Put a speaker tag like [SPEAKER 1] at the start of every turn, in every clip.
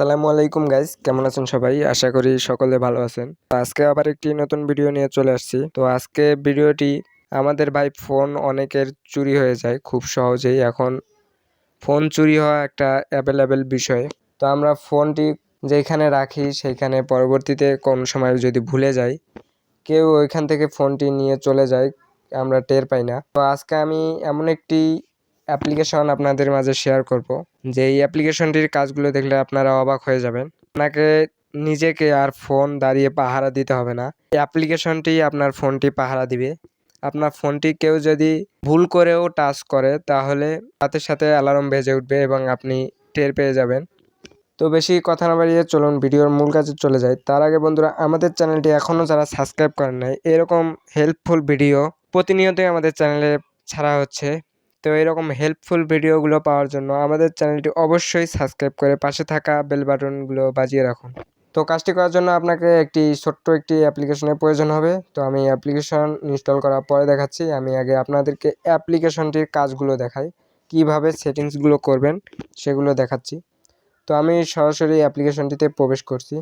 [SPEAKER 1] আসসালামু আলাইকুম গাইস, কেমন আছেন সবাই? আশা করি সকলে ভালো আছেন। তো আজকে আবার একটি নতুন ভিডিও নিয়ে চলে আসছি। তো আজকে ভিডিওটি আমাদের ভাই ফোন অনেকের চুরি হয়ে যায় খুব সহজেই। এখন ফোন চুরি হওয়া একটা অ্যাভেলেবেল বিষয়। তো আমরা ফোনটি যেখানে রাখি সেইখানে পরবর্তীতে কোন সময় যদি ভুলে যাই, কেউ ওইখান থেকে ফোনটি নিয়ে চলে যায়, আমরা টের পাই না। তো আজকে আমি এমন একটি অ্যাপ্লিকেশন আপনাদের মাঝে শেয়ার করব, যে এই অ্যাপ্লিকেশনটির কাজগুলো দেখলে আপনারা অবাক হয়ে যাবেন। আপনাকে নিজেকে আর ফোন দাঁড়িয়ে পাহারা দিতে হবে না, এই অ্যাপ্লিকেশনটি আপনার ফোনটি পাহারা দিবে। আপনার ফোনটি কেউ যদি ভুল করেও টাচ করে তাহলে সাথে সাথে অ্যালার্ম বেজে উঠবে এবং আপনি টের পেয়ে যাবেন। তো বেশি কথা না বাড়িয়ে চলুন ভিডিওর মূল কাজে চলে যায়। তার আগে বন্ধুরা, আমাদের চ্যানেলটি এখনও যারা সাবস্ক্রাইব করেন নাই, এরকম হেল্পফুল ভিডিও প্রতিনিয়তই আমাদের চ্যানেলে ছাড়া হচ্ছে। তো এরকম হেল্পফুল ভিডিওগুলো পাওয়ার জন্য আমাদের চ্যানেলটি অবশ্যই সাবস্ক্রাইব করে পাশে থাকা বেল বাটনগুলো বাজিয়ে রাখুন। তো কাজটি করার জন্য আপনাকে ছোট্ট একটি অ্যাপ্লিকেশনের প্রয়োজন হবে। তো আমি অ্যাপ্লিকেশন ইনস্টল করার পরে দেখাচ্ছি। আমি আগে আপনাদেরকে অ্যাপ্লিকেশনটির কাজগুলো দেখাই, কিভাবে সেটিংসগুলো করবেন সেগুলো দেখাচ্ছি। তো আমি সরাসরি অ্যাপ্লিকেশনটিতে প্রবেশ করছি।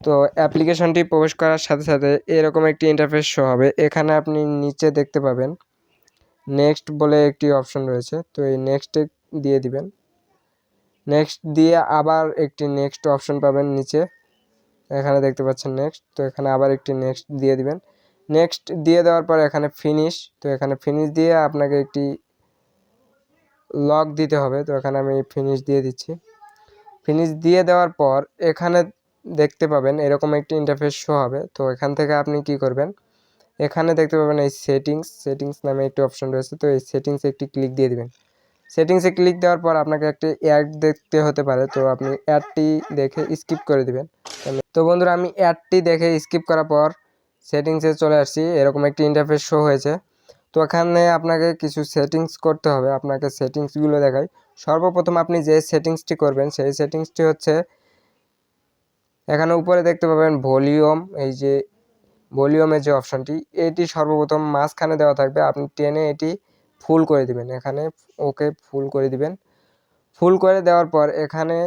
[SPEAKER 1] তো অ্যাপ্লিকেশনটি প্রবেশ করার সাথে সাথে এরকম একটি ইন্টারফেস শো হবে। এখানে আপনি নিচে দেখতে পাবেন নেক্সট বলে একটি অপশন রয়েছে। তো এই নেক্সটে দিয়ে দিবেন। নেক্সট দিয়ে আবার একটি নেক্সট অপশন পাবেন নিচে, এখানে দেখতে পাচ্ছেন নেক্সট। তো এখানে আবার একটি নেক্সট দিয়ে দিবেন। নেক্সট দিয়ে দেওয়ার পর এখানে ফিনিশ। তো এখানে ফিনিশ দিয়ে আপনাকে একটি লক দিতে হবে। তো এখানে আমি ফিনিশ দিয়ে দিচ্ছি। ফিনিশ দিয়ে দেওয়ার পর এখানে দেখতে পাবেন এরকম একটি ইন্টারফেস শো হবে। তো এখান থেকে আপনি কি করবেন, এখানে দেখতে পাবেন এই সেটিংস নামে একটি অপশন রয়েছে। তো এই সেটিংসে একটি ক্লিক দিয়ে দিবেন। সেটিংসে ক্লিক দেওয়ার পর আপনাকে একটি অ্যাড দেখতে হতে পারে। তো আপনি অ্যাডটি দেখে স্কিপ করে দিবেন। তো বন্ধুরা, আমি অ্যাডটি দেখে স্কিপ করার পর সেটিংসে চলে আসছি। এরকম একটি ইন্টারফেস শো হয়েছে। তো এখানে আপনাকে কিছু সেটিংস করতে হবে। আপনাকে সেটিংসগুলো দেখাই। সর্বপ্রথম আপনি যে সেটিংসটি করবেন সেই সেটিংসটি হচ্ছে, এখানে উপরে দেখতে পাবেন ভলিউম। এই যে ভলিউমের যে অপশনটি, এটি সর্বপ্রথম মাঝখানে দেওয়া থাকবে। আপনি টেনে এটি ফুল করে দিবেন। এখানে ওকে ফুল করে দিবেন। ফুল করে দেওয়ার পর এখানে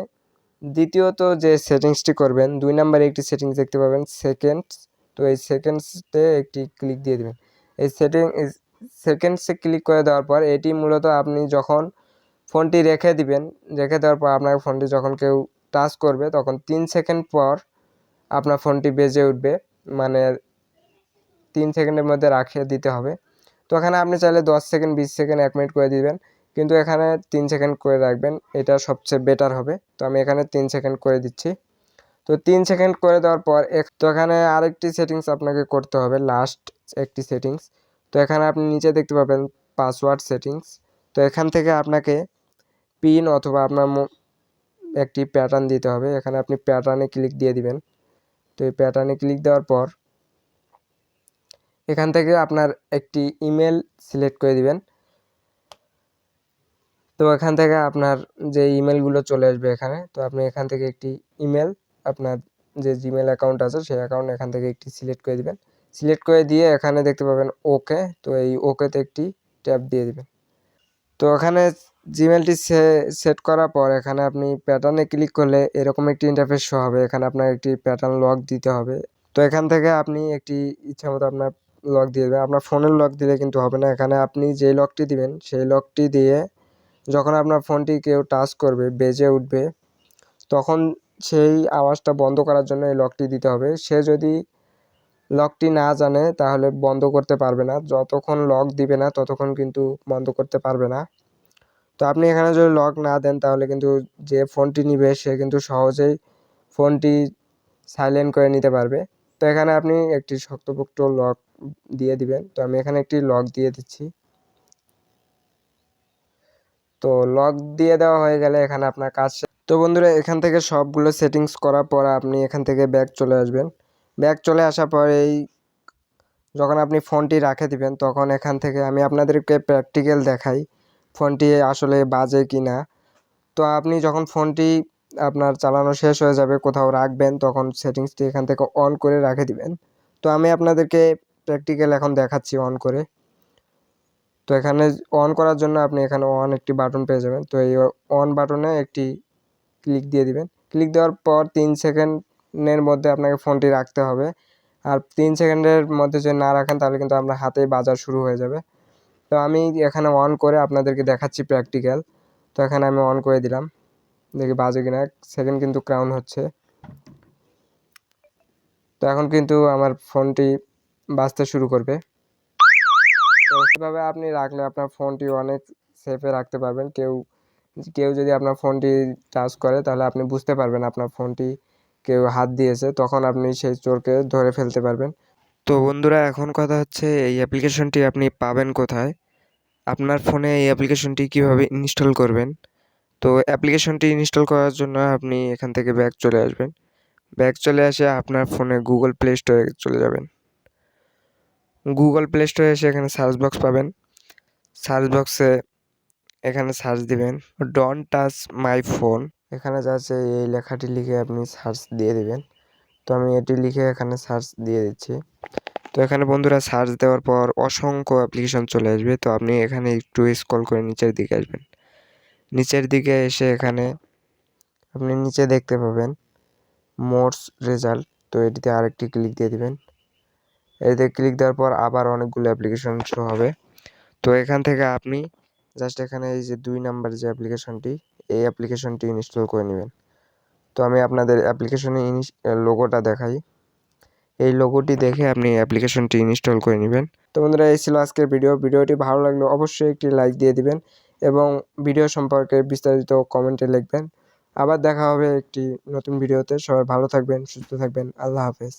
[SPEAKER 1] দ্বিতীয়ত যে সেটিংসটি করবেন, 2 নম্বরে একটি সেটিংস দেখতে পাবেন সেকেন্ডস। তো এই সেকেন্ডসতে একটি ক্লিক দিয়ে দিবেন। এই সেকেন্ডসে ক্লিক করে দেওয়ার পর এটি মূলত আপনি যখন ফোনটি রেখে দিবেন, রেখে দেওয়ার পর আপনার ফোনটি যখন কেউ টাচ করবে তখন 3 সেকেন্ড পর আপনার ফোনটি বেজে উঠবে। মানে 3 সেকেন্ডের মধ্যে রাখিয়ে দিতে হবে। তো এখানে আপনি চাইলে 10 সেকেন্ড, 20 সেকেন্ড, 1 মিনিট করে দিবেন, কিন্তু এখানে 3 সেকেন্ড করে রাখবেন, এটা সবচেয়ে বেটার হবে। তো আমি এখানে 3 সেকেন্ড করে দিচ্ছি। তো 3 সেকেন্ড করে দেওয়ার পর তো এখানে আরেকটি সেটিংস আপনাকে করতে হবে, লাস্ট একটি সেটিংস। তো এখানে আপনি নিচে দেখতে পাবেন পাসওয়ার্ড সেটিংস। তো এখান থেকে আপনাকে পিন অথবা আপনার একটি প্যাটার্ন দিতে হবে। এখানে আপনি প্যাটার্নে ক্লিক দিয়ে দিবেন। তো এই প্যাটার্নে ক্লিক দেওয়ার পর এখান থেকে আপনার একটি ইমেল সিলেক্ট করে দিবেন। তো এখান থেকে আপনার যে ইমেলগুলো চলে আসবে এখানে, তো আপনি এখান থেকে একটি ইমেল, আপনার যে জিমেল অ্যাকাউন্ট আছে সেই অ্যাকাউন্ট এখান থেকে একটি সিলেক্ট করে দিবেন। সিলেক্ট করে দিয়ে এখানে দেখতে পাবেন ওকে। তো এই ওকেতে একটি ট্যাপ দিয়ে দিবেন। তো এখানে জিমেলটি সেট করার পর এখানে আপনি প্যাটার্নে ক্লিক করলে এরকম একটি ইন্টারফেস শো হবে। এখানে আপনার একটি প্যাটার্ন লক দিতে হবে। তো এখান থেকে আপনি একটি ইচ্ছামতো আপনার লক দিয়ে দেবেন। আপনার ফোনের লক দিলে কিন্তু হবে না। এখানে আপনি যে লকটি দিবেন সেই লকটি দিয়ে যখন আপনার ফোনটি কেউ টাচ করবে, বেজে উঠবে, তখন সেই আওয়াজটা বন্ধ করার জন্য এই লকটি দিতে হবে। সে যদি লকটি না জানে তাহলে বন্ধ করতে পারবে না। যতক্ষণ লক দিবে না ততক্ষণ কিন্তু বন্ধ করতে পারবে না। তো আপনি এখানে যদি লক না দেন তাহলে কিন্তু যে ফোনটি নিবে সে কিন্তু সহজেই ফোনটি সাইলেন্ট করে নিতে পারবে। তো এখানে আপনি একটি শক্তপোক্ত লক দিয়ে দিবেন। তো আমি এখানে একটি লক দিয়ে দিচ্ছি। তো লক দিয়ে দেওয়া হয়ে গেলে এখানে আপনার কাজ। তো বন্ধুরা, এখান থেকে সবগুলো সেটিংস করার পর আপনি এখান থেকে ব্যাক চলে আসবেন। ব্যাক চলে আসার পর যখন আপনি ফোনটি রেখে দিবেন তখন এখান থেকে আমি আপনাদেরকে প্র্যাকটিক্যাল দেখাই ফোনটি আসলে বাজে কি না। তো আপনি যখন ফোনটি আপনার চালানো শেষ হয়ে যাবে, কোথাও রাখবেন, তখন সেটিংসটি এখান থেকে অন করে রেখে দিবেন। তো আমি আপনাদেরকে প্র্যাকটিক্যাল এখন দেখাচ্ছি অন করে। তো এখানে অন করার জন্য আপনি এখানে অন একটি বাটন পেয়ে যাবেন। তো এই অন বাটনে একটি ক্লিক দিয়ে দিবেন। ক্লিক দেওয়ার পর 3 সেকেন্ডের মধ্যে আপনাকে ফোনটি রাখতে হবে। আর 3 সেকেন্ডের মধ্যে যদি না রাখেন তাহলে কিন্তু আপনার হাতেই বাজার শুরু হয়ে যাবে। তো আমি এখানে অন করে আপনাদেরকে দেখাচ্ছি প্র্যাকটিক্যাল। তো এখানে আমি অন করে দিলাম, দেখি বাজে কিনা। সেকেন্ড কিন্তু কাউন্ট হচ্ছে। তো এখন কিন্তু আমার ফোনটি বাজতে শুরু করবে। তো এভাবে আপনি রাখলে আপনার ফোনটি অনেক সেফে রাখতে পারবেন। কেউ যদি আপনার ফোনটি টাচ করে তাহলে আপনি বুঝতে পারবেন আপনার ফোনটি কেউ হাত দিয়েছে, তখন আপনি সেই চোরকে ধরে ফেলতে পারবেন। তো বন্ধুরা, এখন কথা হচ্ছে এই অ্যাপ্লিকেশনটি আপনি পাবেন কোথায়, আপনার ফোনে এই অ্যাপ্লিকেশনটি কিভাবে ইনস্টল করবেন। তো অ্যাপ্লিকেশনটি ইনস্টল করার জন্য আপনি এখান থেকে ব্যাক চলে আসবেন। ব্যাক চলে আসে আপনার ফোনে গুগল প্লে স্টোরে চলে যাবেন। গুগল প্লে স্টোরে এসে এখানে সার্চ বক্স পাবেন। সার্চ বক্সে এখানে সার্চ দিবেন ডোন্ট টাচ মাই ফোন। এখানে যা আছে এই লেখাটি লিখে আপনি সার্চ দিয়ে দিবেন। তো আমি এটি লিখে এখানে সার্চ দিয়ে দিচ্ছি। তো এখানে বন্ধুরা সার্চ দেওয়ার পর অসংখ্য অ্যাপ্লিকেশন চলে আসবে। তো আপনি এখানে একটু স্ক্রল করে নিচের দিকে আসবেন। নিচের দিকে এসে এখানে আপনি নিচে দেখতে পাবেন মোরস রেজাল্ট। তো এটিতে আরেকটি ক্লিক দিয়ে দিবেন। এতে ক্লিক দেওয়ার পর আবার অনেকগুলো অ্যাপ্লিকেশন শো হবে। তো এখান থেকে আপনি জাস্ট এখানে এই যে 2 নাম্বার যে অ্যাপ্লিকেশনটি, এই অ্যাপ্লিকেশনটি ইনস্টল করে নেবেন। তো আমি আপনাদের অ্যাপ্লিকেশনে লোগোটা দেখাই। এই লোগোটি দেখে আপনি অ্যাপ্লিকেশনটি ইনস্টল করে নেবেন। তো বন্ধুরা, এই ছিল আজকের ভিডিওটি ভালো লাগলে অবশ্যই একটি লাইক দিয়ে দিবেন এবং ভিডিও সম্পর্কে বিস্তারিত কমেন্টে লিখবেন। আবার দেখা হবে একটি নতুন ভিডিওতে। সবাই ভালো থাকবেন, সুস্থ থাকবেন। আল্লাহ হাফেজ।